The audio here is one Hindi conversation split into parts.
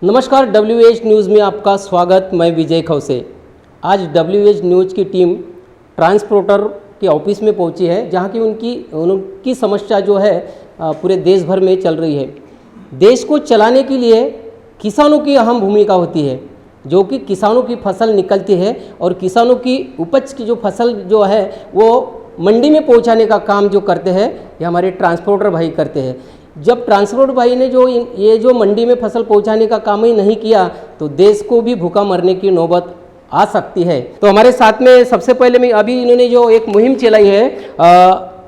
नमस्कार, WH न्यूज़ में आपका स्वागत। मैं विजय खौसे। आज WH न्यूज़ की टीम ट्रांसपोर्टर के ऑफिस में पहुंची है, जहां की उनकी समस्या जो है पूरे देश भर में चल रही है। देश को चलाने के लिए किसानों की अहम भूमिका होती है, जो कि किसानों की फसल निकलती है और किसानों की उपज की जो फसल जो है वो मंडी में पहुंचाने का काम जो करते हैं, ये हमारे ट्रांसपोर्टर भाई करते हैं। जब ट्रांसपोर्ट भाई ने जो मंडी में फसल पहुंचाने का काम ही नहीं किया तो देश को भी भूखा मरने की नौबत आ सकती है। तो हमारे साथ में सबसे पहले में अभी इन्होंने जो एक मुहिम चलाई है,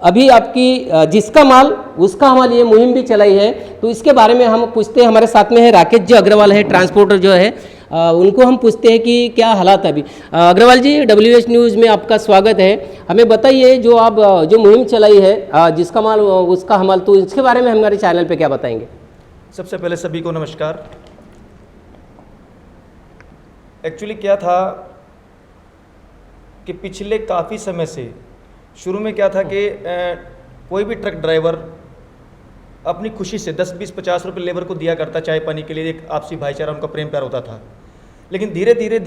अभी आपकी जिसका माल उसका माल, ये मुहिम भी चलाई है, तो इसके बारे में हम पूछते हैं। हमारे साथ में है राकेश जी अग्रवाल है, ट्रांसपोर्टर जो है, उनको हम पूछते हैं कि क्या हालात है अभी। अग्रवाल जी, WH न्यूज़ में आपका स्वागत है। हमें बताइए, जो आप जो मुहिम चलाई है जिसका माल उसका हमाल, तो इसके बारे में हमारे चैनल पे क्या बताएंगे? सबसे पहले सभी को नमस्कार। एक्चुअली क्या था कि पिछले काफ़ी समय से शुरू में क्या था कि कोई भी ट्रक ड्राइवर अपनी खुशी से 10, 20, 50 रुपये लेबर को दिया करता चाय पानी के लिए। एक आपसी भाईचारा, उनका प्रेम प्यार होता था। लेकिन धीरे धीरे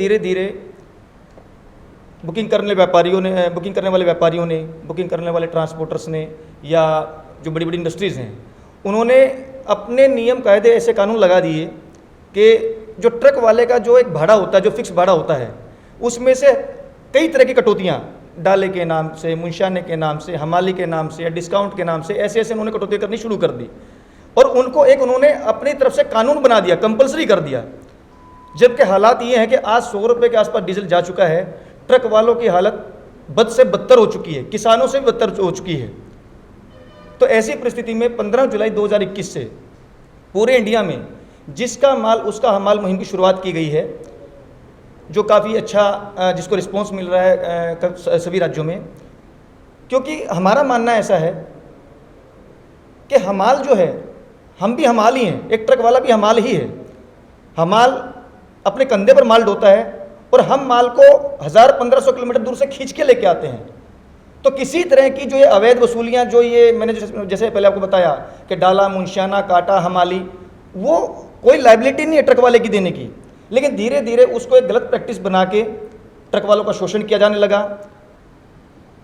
बुकिंग करने वाले व्यापारियों ने, बुकिंग करने वाले ट्रांसपोर्टर्स ने, या जो बड़ी बड़ी इंडस्ट्रीज़ हैं, उन्होंने अपने नियम कायदे ऐसे कानून लगा दिए कि जो ट्रक वाले का जो एक भाड़ा होता है, जो फिक्स भाड़ा होता है, उसमें से कई तरह की कटौतियाँ, डाले के नाम से, मुंशियाने के नाम से, हमाली के नाम से, या डिस्काउंट के नाम से, ऐसे ऐसे उन्होंने कटौती करनी शुरू कर दी। और उनको उन्होंने अपनी तरफ से कानून बना दिया, कंपलसरी कर दिया। जबकि हालात ये हैं कि आज 100 रुपये के आसपास डीजल जा चुका है। ट्रक वालों की हालत बद से बदतर हो चुकी है, किसानों से भी बदतर हो चुकी है। तो ऐसी परिस्थिति में 15 जुलाई 2021 से पूरे इंडिया में जिसका माल उसका हमाल मुहिम की शुरुआत की गई है, जो काफ़ी अच्छा जिसको रिस्पॉन्स मिल रहा है सभी राज्यों में। क्योंकि हमारा मानना ऐसा है कि हमाल जो है, हम भी हमाल ही हैं, एक ट्रक वाला भी हमाल ही है। हमाल अपने कंधे पर माल ढोता है और हम माल को 1000-1500 किलोमीटर दूर से खींच के लेके आते हैं। तो किसी तरह की जो ये अवैध वसूलियाँ, जो ये मैंने जैसे पहले आपको बताया कि डाला, मुंशियाना, काटा, हमाली, वो कोई लायबिलिटी नहीं है ट्रक वाले की देने की। लेकिन धीरे धीरे उसको एक गलत प्रैक्टिस बना के ट्रक वालों का शोषण किया जाने लगा,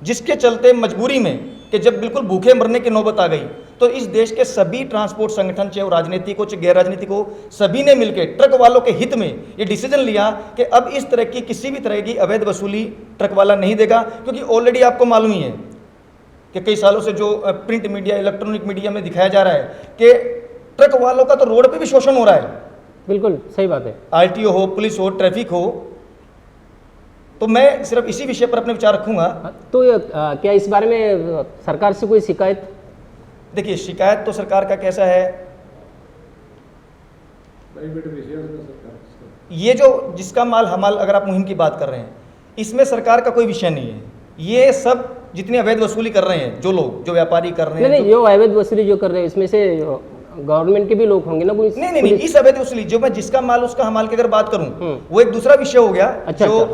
जिसके चलते मजबूरी में कि जब बिल्कुल भूखे मरने की नौबत आ गई, तो इस देश के सभी ट्रांसपोर्ट संगठन, चाहे वो राजनीतिक हो चाहे गैर राजनीतिक हो, सभी ने मिलकर ट्रक वालों के हित में ये डिसीजन लिया कि अब इस तरह की किसी भी तरह की अवैध वसूली ट्रक वाला नहीं देगा। क्योंकि ऑलरेडी आपको मालूम ही है कि कई सालों से जो प्रिंट मीडिया, इलेक्ट्रॉनिक मीडिया में दिखाया जा रहा है कि ट्रक वालों का तो रोड पर भी शोषण हो रहा है। बिल्कुल सही बात है। RTO हो, पुलिस हो, ट्रैफिक हो। तो मैं सिर्फ इसी विषय पर अपने विचार रखूंगा। तो क्या इस बारे में सरकार से कोई शिकायत? देखिए, शिकायत तो सरकार का कैसा है, ये जो जिसका माल हमाल, अगर आप मुहिम की बात कर रहे हैं, इसमें सरकार का कोई विषय नहीं है। ये सब जितनी अवैध वसूली कर रहे हैं, जो लोग, जो व्यापारी कर रहे हैं, नहीं, जो अवैध वसूली जो कर रहे हैं, इसमें से गवर्नमेंट के भी लोग होंगे ना? नहीं, इस अवैध वसूली, जो मैं जिसका माल उसका हमाल की अगर बात करूं, वो एक दूसरा विषय हो गया। जो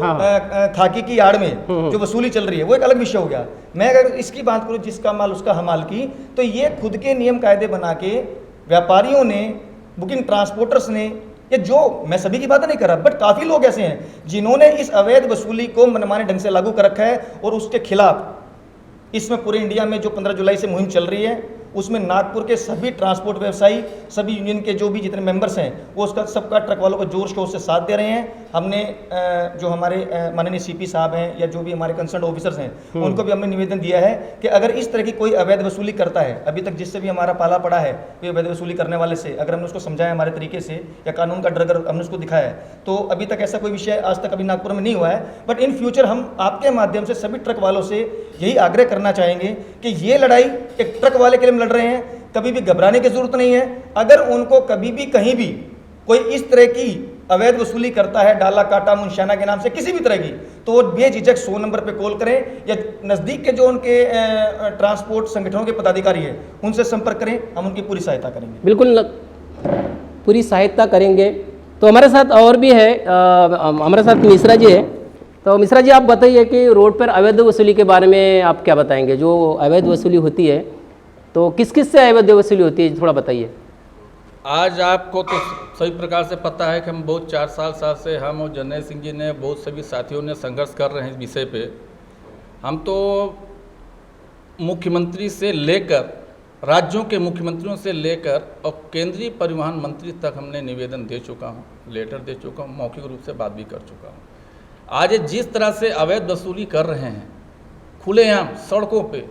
खाकी की आड़ में जो वसूली चल रही है, वो एक अलग विषय हो गया। मैं अगर इसकी बात करूं, जिसका माल उसका हमाल की, तो ये खुद के नियम कायदे बना के व्यापारियों ने, बुकिंग ट्रांसपोर्टर्स ने, ये जो, मैं सभी की बात नहीं कर रहा, बट काफी लोग ऐसे हैं जिन्होंने इस अवैध वसूली को मनमाने ढंग से लागू कर रखा है। और उसके खिलाफ इसमें पूरे इंडिया में जो 15 जुलाई से मुहिम चल रही है, उसमें नागपुर के सभी ट्रांसपोर्ट व्यवसायी, सभी यूनियन के जो भी जितने मेंबर्स हैं, वो उसका सबका ट्रक वालों को जोर शोर से साथ दे रहे हैं। हमने जो हमारे माननीय CP साहब हैं, या जो भी हमारे कंसर्न ऑफिसर्स हैं, उनको भी हमने निवेदन दिया है कि अगर इस तरह की कोई अवैध वसूली करता है, अभी तक जिससे भी हमारा पाला पड़ा है कोई अवैध वसूली करने वाले से, अगर हमने उसको समझाया हमारे तरीके से, या कानून का डर अगर हमने उसको दिखाया है, तो अभी तक ऐसा कोई विषय आज तक अभी नागपुर में नहीं हुआ है। बट इन फ्यूचर हम आपके माध्यम से सभी ट्रक वालों से यही आग्रह करना चाहेंगे कि ये लड़ाई एक ट्रक वाले के लिए लड़ रहे हैं, कभी भी घबराने की जरूरत नहीं है। अगर उनको कभी भी कहीं भी कोई इस तरह की अवैध वसूली करता है, डाला, काटा, मुंशियाना के नाम से किसी भी तरह की, तो वो बेझिझक 100 नंबर पे कॉल करें, या नज़दीक के जो उनके ट्रांसपोर्ट संगठनों के पदाधिकारी है उनसे संपर्क करें। हम उनकी पूरी सहायता करेंगे। बिल्कुल पूरी सहायता करेंगे। तो हमारे साथ और भी है, हमारे साथ मिश्रा जी है। तो मिश्रा जी, आप बताइए कि रोड पर अवैध वसूली के बारे में आप क्या बताएंगे? जो अवैध वसूली होती है, तो किस किस से अवैध वसूली होती है, थोड़ा बताइए। आज आपको तो सही प्रकार से पता है कि हम बहुत 4 साल से हम और जर्नैल सिंह जी ने बहुत सभी साथियों ने संघर्ष कर रहे हैं इस विषय पे। हम तो मुख्यमंत्री से लेकर, राज्यों के मुख्यमंत्रियों से लेकर और केंद्रीय परिवहन मंत्री तक हमने निवेदन दे चुका हूँ, लेटर दे चुका हूँ, मौखिक रूप से बात भी कर चुका हूँ। आज ये जिस तरह से अवैध वसूली कर रहे हैं खुलेआम सड़कों पे,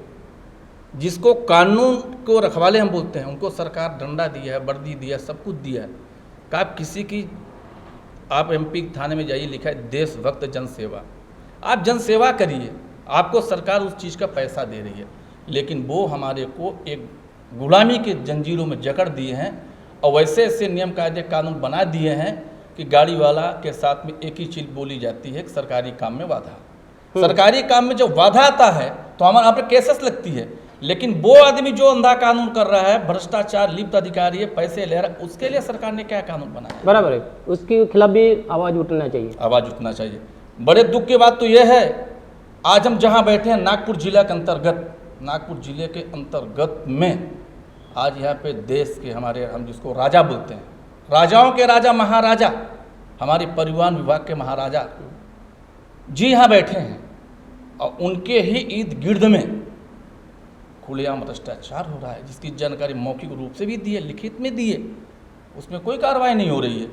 जिसको कानून को रखवाले हम बोलते हैं, उनको सरकार डंडा दिया है, वर्दी दिया है, सब कुछ दिया है कि आप किसी की, आप एमपी थाने में जाइए, लिखा है देशभक्त जनसेवा, आप जनसेवा करिए, आपको सरकार उस चीज़ का पैसा दे रही है। लेकिन वो हमारे को एक गुलामी के जंजीरों में जकड़ दिए हैं और वैसे ऐसे नियम कायदे कानून बना दिए हैं कि गाड़ी वाला के साथ में एक ही चीज़ बोली जाती है कि सरकारी काम में वादा। सरकारी काम में जब वादा आता है तो हमारे यहाँ पर केसेस लगती है, लेकिन वो आदमी जो अंधा कानून कर रहा है, भ्रष्टाचार लिप्त अधिकारी है, पैसे ले रहा है, उसके लिए सरकार ने क्या कानून बनाया? बराबर है, उसके खिलाफ भी आवाज़ उठना चाहिए, आवाज़ उठना चाहिए। बड़े दुख की बात तो यह है, आज हम जहाँ बैठे हैं नागपुर जिला के अंतर्गत, नागपुर जिले के अंतर्गत में आज यहाँ पे देश के हमारे, हम जिसको राजा बोलते हैं, राजाओं के राजा महाराजा, हमारे परिवहन विभाग के महाराजा जी यहाँ बैठे हैं और उनके ही इर्द गिर्द में खुलेआम भ्रष्टाचार हो रहा है, जिसकी जानकारी मौखिक रूप से भी दी है, लिखित में दी है, उसमें कोई कार्रवाई नहीं हो रही है।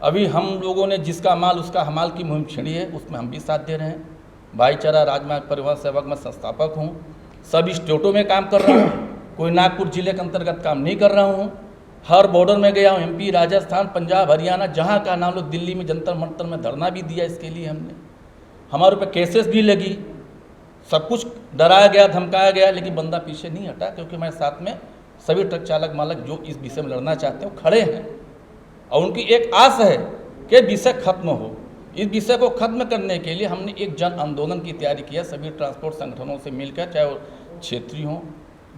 अभी हम लोगों ने जिसका माल उसका हमाल की मुहिम छेड़ी है, उसमें हम भी साथ दे रहे हैं। भाईचारा राजमार्ग परिवहन सेवक में संस्थापक हूँ, सभी स्टेटों में काम कर रहा हूँ, कोई नागपुर जिले के अंतर्गत काम नहीं कर रहा हूँ। हर बॉर्डर में गया हूँ, एमपी, राजस्थान, पंजाब, हरियाणा, जहाँ का नाम लो, दिल्ली में जंतर मंतर में धरना भी दिया। इसके लिए हमने, हमारे ऊपर केसेस भी लगी, सब कुछ डराया गया, धमकाया गया, लेकिन बंदा पीछे नहीं हटा, क्योंकि हमारे साथ में सभी ट्रक चालक मालक जो इस विषय में लड़ना चाहते हैं वो खड़े हैं और उनकी एक आस है कि विषय खत्म हो। इस विषय को खत्म करने के लिए हमने एक जन आंदोलन की तैयारी किया, सभी ट्रांसपोर्ट संगठनों से मिलकर, चाहे वो क्षेत्रीय हों,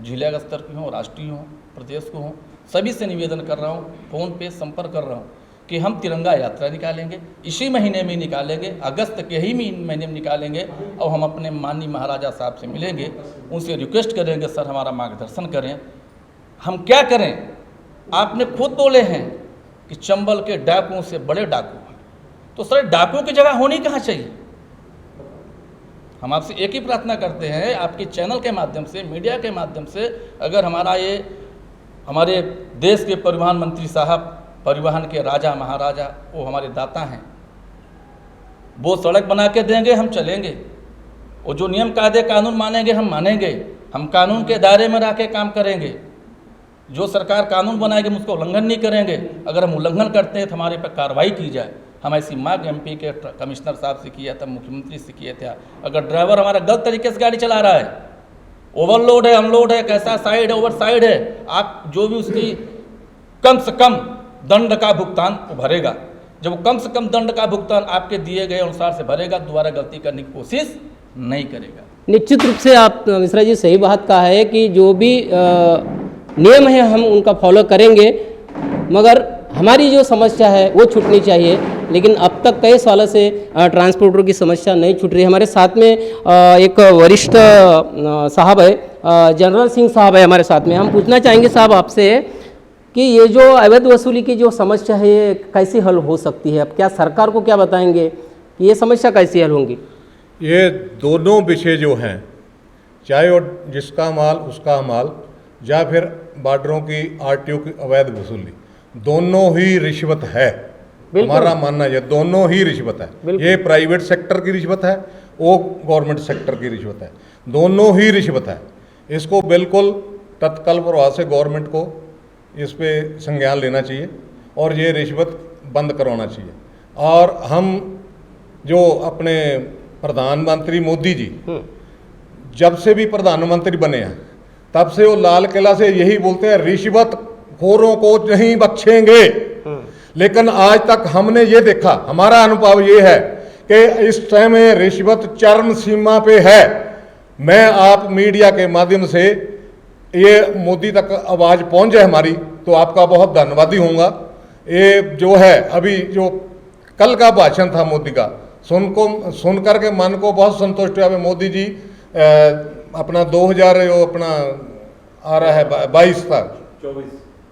जिला स्तर की हों, राष्ट्रीय हों, प्रदेश को हों, सभी से निवेदन कर रहा हूँ, फ़ोन पे संपर्क कर रहा हूँ कि हम तिरंगा यात्रा निकालेंगे, इसी महीने में निकालेंगे, अगस्त के ही महीने में निकालेंगे और हम अपने माननीय महाराजा साहब से मिलेंगे, उनसे रिक्वेस्ट करेंगे, सर हमारा मार्गदर्शन करें, हम क्या करें। आपने खुद बोले हैं कि चंबल के डाकुओं से बड़े डाकू हैं, तो सर डाकुओं की जगह होनी कहाँ चाहिए। हम आपसे एक ही प्रार्थना करते हैं, आपके चैनल के माध्यम से, मीडिया के माध्यम से, अगर हमारा ये हमारे देश के परिवहन मंत्री साहब, परिवहन के राजा महाराजा, वो हमारे दाता हैं, वो सड़क बना के देंगे, हम चलेंगे, और जो नियम कायदे कानून मानेंगे हम मानेंगे, हम कानून के दायरे में रह के काम करेंगे। जो सरकार कानून बनाएगी हम उसका उल्लंघन नहीं करेंगे, अगर हम उल्लंघन करते हैं तो हमारे पर कार्रवाई की जाए। हम ऐसी मांग एमपी के कमिश्नर साहब से किया था, मुख्यमंत्री से किया था। अगर ड्राइवर हमारा गलत तरीके से गाड़ी चला रहा है, ओवरलोड है, अनलोड है, कैसा साइड है, ओवर साइड है, आप जो भी उसकी कम से कम दंड का भुगतान वो भरेगा। जब वो कम से कम दंड का भुगतान आपके दिए गए अनुसार से भरेगा, दोबारा गलती करने की कोशिश नहीं करेगा। निश्चित रूप से आप मिश्रा जी सही बात कहा है कि जो भी नियम है हम उनका फॉलो करेंगे, मगर हमारी जो समस्या है वो छूटनी चाहिए। लेकिन अब तक कई सालों से ट्रांसपोर्टरों की समस्या नहीं छूट रही है। हमारे साथ में एक वरिष्ठ साहब है, जनरल सिंह साहब है हमारे साथ में। हम पूछना चाहेंगे साहब आपसे कि ये जो अवैध वसूली की जो समस्या है ये कैसे हल हो सकती है? अब क्या सरकार को क्या बताएंगे कि ये समस्या कैसे हल होंगी? ये दोनों विषय जो हैं, चाहे वो जिसका माल उसका माल या फिर बॉर्डरों की आरटीओ की अवैध वसूली, दोनों ही रिश्वत है। हमारा मानना है दोनों ही रिश्वत है। ये प्राइवेट सेक्टर की रिश्वत है, वो गवर्नमेंट सेक्टर की रिश्वत है, दोनों ही रिश्वत है। इसको बिल्कुल तत्काल प्रभाव से गवर्नमेंट को इस पे संज्ञान लेना चाहिए और ये रिश्वत बंद करवाना चाहिए। और हम जो अपने प्रधानमंत्री मोदी जी जब से भी प्रधानमंत्री बने हैं तब से वो लाल किला से यही बोलते हैं, रिश्वत खोरों को नहीं बख्शेंगे। लेकिन आज तक हमने ये देखा, हमारा अनुभव ये है कि इस टाइम रिश्वत चरम सीमा पे है। मैं आप मीडिया के माध्यम से ये मोदी तक आवाज़ पहुंच जाए हमारी, तो आपका बहुत धन्यवादी होऊंगा। ये जो है अभी जो कल का भाषण था मोदी का, सुन करके मन को बहुत संतुष्ट हुआ। मोदी जी अपना 2000 जो अपना आ रहा है 22 तक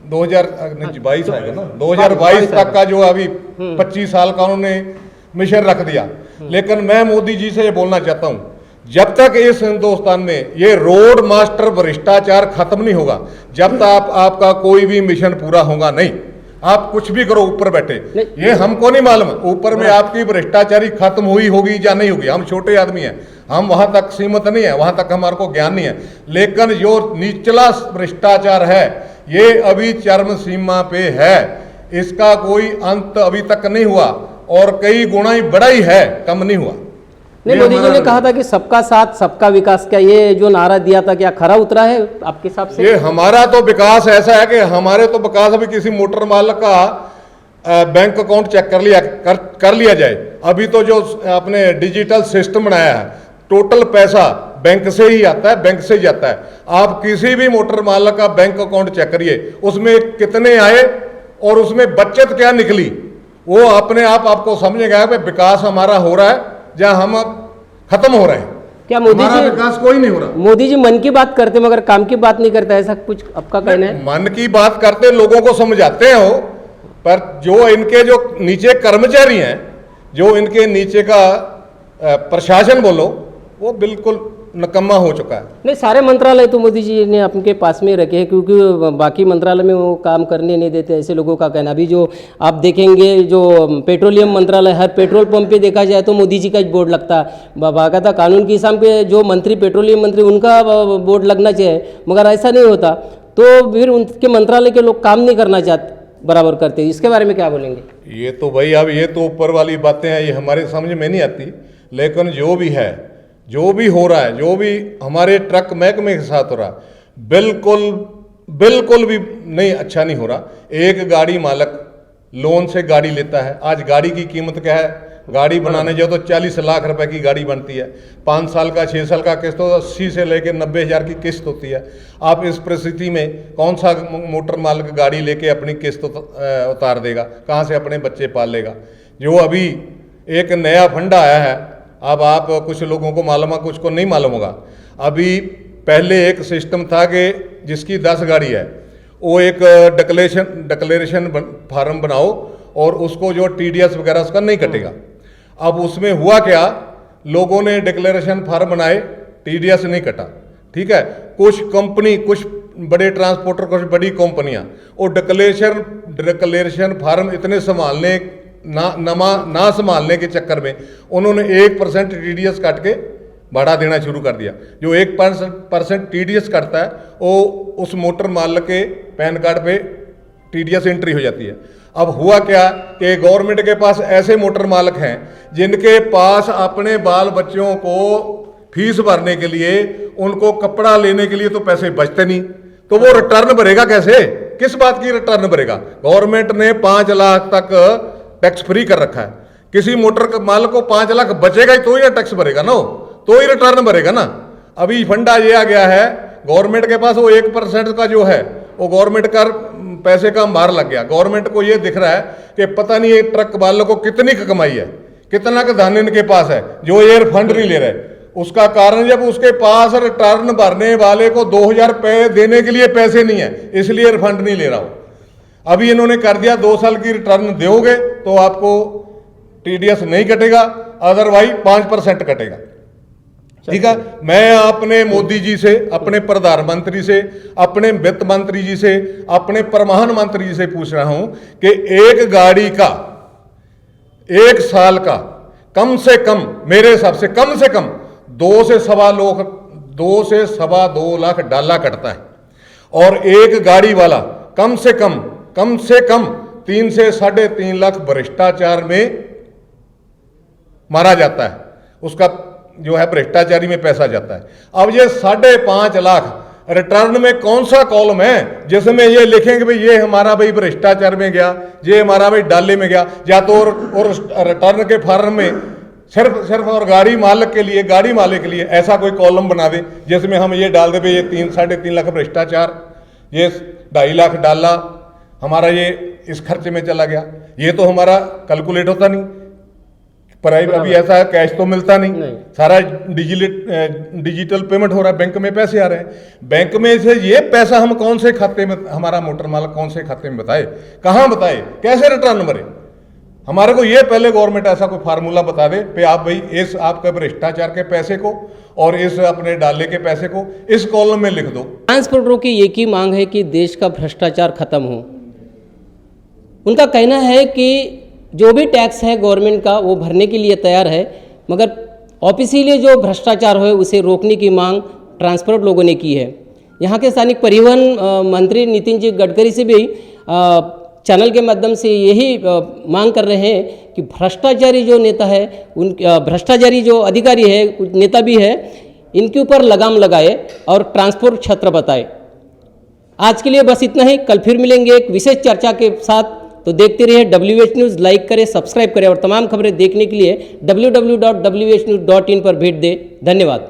2022 आएगा ना 2022 तक का जो अभी 25 साल का उन्होंने मिशन रख दिया। लेकिन मैं मोदी जी से ये बोलना चाहता हूं, जब तक इस हिंदुस्तान में ये रोड मास्टर भ्रष्टाचार खत्म नहीं होगा, जब तक आपका कोई भी मिशन पूरा होगा नहीं। आप कुछ भी करो ऊपर बैठे, ये हमको नहीं मालूम ऊपर में आपकी भ्रष्टाचारी खत्म हुई होगी या नहीं होगी। हम छोटे आदमी हैं, हम वहां तक सीमित नहीं है, वहां तक हमारे को ज्ञान नहीं है। लेकिन जो निचला भ्रष्टाचार है ये अभी चरम सीमा पे है, इसका कोई अंत अभी तक नहीं हुआ और कई गुना ही बड़ा ही है, कम नहीं हुआ। नहीं, मोदी जी ने कहा था कि सबका साथ सबका विकास, क्या ये जो नारा दिया था क्या खरा उतरा है आपके हिसाब से? ये हमारा तो विकास ऐसा है कि हमारे तो विकास अभी किसी मोटर मालिक का बैंक अकाउंट चेक कर लिया जाए। अभी तो जो आपने डिजिटल सिस्टम बनाया है, टोटल पैसा बैंक से ही आता है, बैंक से ही जाता है। आप किसी भी मोटर मालिक का बैंक अकाउंट चेक करिए, उसमें कितने आए और उसमें बचत क्या निकली, वो अपने आप आपको समझेगा कि विकास हमारा हो रहा है या हम खत्म हो रहे हैं। क्या मोदी जी विकास कोई नहीं हो रहा। मोदी जी मन की बात करते मगर काम की बात नहीं करता, ऐसा कुछ आपका कहना है? मन की बात करते, लोगों को समझाते हैं वो, पर जो इनके जो नीचे कर्मचारी हैं, जो इनके नीचे का प्रशासन बोलो, वो बिल्कुल नकम्मा हो चुका है। नहीं, सारे मंत्रालय तो मोदी जी ने आपके पास में रखे हैं, क्योंकि बाकी मंत्रालय में वो काम करने नहीं देते, ऐसे लोगों का कहना। अभी जो आप देखेंगे जो पेट्रोलियम मंत्रालय, हर पेट्रोल पंप पे देखा जाए तो मोदी जी का बोर्ड लगता है। बाकायदा कानून के हिसाब पे जो मंत्री, पेट्रोलियम मंत्री, उनका बोर्ड लगना चाहिए, मगर ऐसा नहीं होता। तो फिर उनके मंत्रालय के लोग काम नहीं करना चाहते, बराबर करते। इसके बारे में क्या बोलेंगे? ये तो भाई अब ये तो ऊपर वाली बातें हैं, ये हमारे समझ में नहीं आती। लेकिन जो भी है, जो भी हो रहा है, जो भी हमारे ट्रक महकमे के साथ हो रहा है, बिल्कुल भी नहीं, अच्छा नहीं हो रहा। एक गाड़ी मालिक लोन से गाड़ी लेता है, आज गाड़ी की कीमत क्या है? गाड़ी बनाने जाओ तो 40 लाख रुपए की गाड़ी बनती है, 5 साल का 6 साल का किस्त, 80 से लेकर 90 हज़ार की किस्त होती है। आप इस परिस्थिति में कौन सा मोटर मालिक गाड़ी लेके अपनी किस्त उतार देगा? कहाँ से अपने बच्चे पाल लेगा? जो अभी एक नया फंड आया है, अब आप कुछ लोगों को मालूम है, कुछ को नहीं मालूम होगा। अभी पहले एक सिस्टम था कि जिसकी 10 गाड़ी है वो एक डिक्लेरेशन फार्म बनाओ और उसको जो TDS वगैरह उसका नहीं कटेगा। अब उसमें हुआ क्या, लोगों ने डिक्लेरेशन फार्म बनाए, TDS नहीं कटा, ठीक है। कुछ कंपनी, कुछ बड़े ट्रांसपोर्टर, कुछ बड़ी कंपनियां वो डिक्लेरेशन फार्म इतने संभालने ना संभालने के चक्कर में उन्होंने 1% TDS काट के बढ़ा देना शुरू कर दिया। जो 1% TDS कटता है वो उस मोटर मालिक के पैन कार्ड पे TDS एंट्री हो जाती है। अब हुआ क्या कि गवर्नमेंट के पास ऐसे मोटर मालिक हैं जिनके पास अपने बाल बच्चों को फीस भरने के लिए, उनको कपड़ा लेने के लिए तो पैसे बचते नहीं, तो वो रिटर्न भरेगा कैसे? किस बात की रिटर्न भरेगा? गवर्नमेंट ने 5 लाख तक टैक्स फ्री कर रखा है। किसी मोटर मालिक को 5 लाख बचेगा ही तो ही टैक्स भरेगा ना, तो ही रिटर्न भरेगा ना। अभी फंडा ये आ गया है, गवर्नमेंट के पास वो 1% का जो है वो गवर्नमेंट का पैसे का मार लग गया। गवर्नमेंट को ये दिख रहा है कि पता नहीं ये ट्रक वालों को कितनी की कमाई है, कितना का धन इनके पास है, जो ये फंड नहीं ले रहे। उसका कारण जब उसके पास रिटर्न भरने वाले को 2000 रुपये देने के लिए पैसे नहीं है, इसलिए रिफंड नहीं ले रहा हो। अभी इन्होंने कर दिया 2 साल की रिटर्न दोगे तो आपको TDS नहीं कटेगा, अदरवाइज 5% कटेगा, ठीक है। मैं अपने मोदी जी से, अपने प्रधानमंत्री से, अपने वित्त मंत्री जी से, अपने प्रधानमंत्री जी से पूछ रहा हूं कि एक गाड़ी का 1 साल का कम से कम, मेरे हिसाब से कम 2 से सवा 2 लाख डाला कटता है, और एक गाड़ी वाला कम से कम 3 से 3.5 लाख भ्रष्टाचार में मारा जाता है। उसका जो है भ्रष्टाचारी में पैसा जाता है। अब ये 5.5 लाख रिटर्न में कौन सा कॉलम है जिसमें ये लिखेंगे भाई ये हमारा भाई भ्रष्टाचार में गया, ये हमारा भाई डाले में गया, या तो और रिटर्न के फॉर्म में सिर्फ और गाड़ी मालिक के लिए ऐसा कोई कॉलम बना दे जिसमें हम ये डाल दे भाई ये 3-3.5 लाख भ्रष्टाचार, ये 2.5 लाख डाला हमारा ये इस खर्चे में चला गया। ये तो हमारा कैलकुलेट होता नहीं। पर अभी ऐसा है, कैश तो मिलता नहीं, नहीं। सारा डिजिटल पेमेंट हो रहा है, बैंक में पैसे आ रहे हैं। बैंक में से ये पैसा हम कौन से खाते में, हमारा मोटर मालिक कौन से खाते में बताए, कहाँ बताए, कैसे रिटर्न भरे? हमारे को ये पहले गवर्नमेंट ऐसा कोई फार्मूला बता दे पे आप भाई इस आपके भ्रष्टाचार के पैसे को और इस अपने डाले के पैसे को इस कॉलम में लिख दो। ट्रांसपोर्टरों की एक ही मांग है कि देश का भ्रष्टाचार खत्म हो। उनका कहना है कि जो भी टैक्स है गवर्नमेंट का वो भरने के लिए तैयार है, मगर ऑफिशियली जो भ्रष्टाचार है उसे रोकने की मांग ट्रांसपोर्ट लोगों ने की है। यहाँ के स्थानिक परिवहन मंत्री नितिन जी गडकरी से भी चैनल के माध्यम से यही मांग कर रहे हैं कि भ्रष्टाचारी जो नेता है, उन भ्रष्टाचारी जो अधिकारी है, कुछ नेता भी है, इनके ऊपर लगाम लगाए और ट्रांसपोर्ट क्षेत्र बताए। आज के लिए बस इतना ही, कल फिर मिलेंगे एक विशेष चर्चा के साथ। तो देखते रहिए WH न्यूज़, लाइक करें, सब्सक्राइब करें और तमाम खबरें देखने के लिए www.whnews.in पर भेंट दें। धन्यवाद।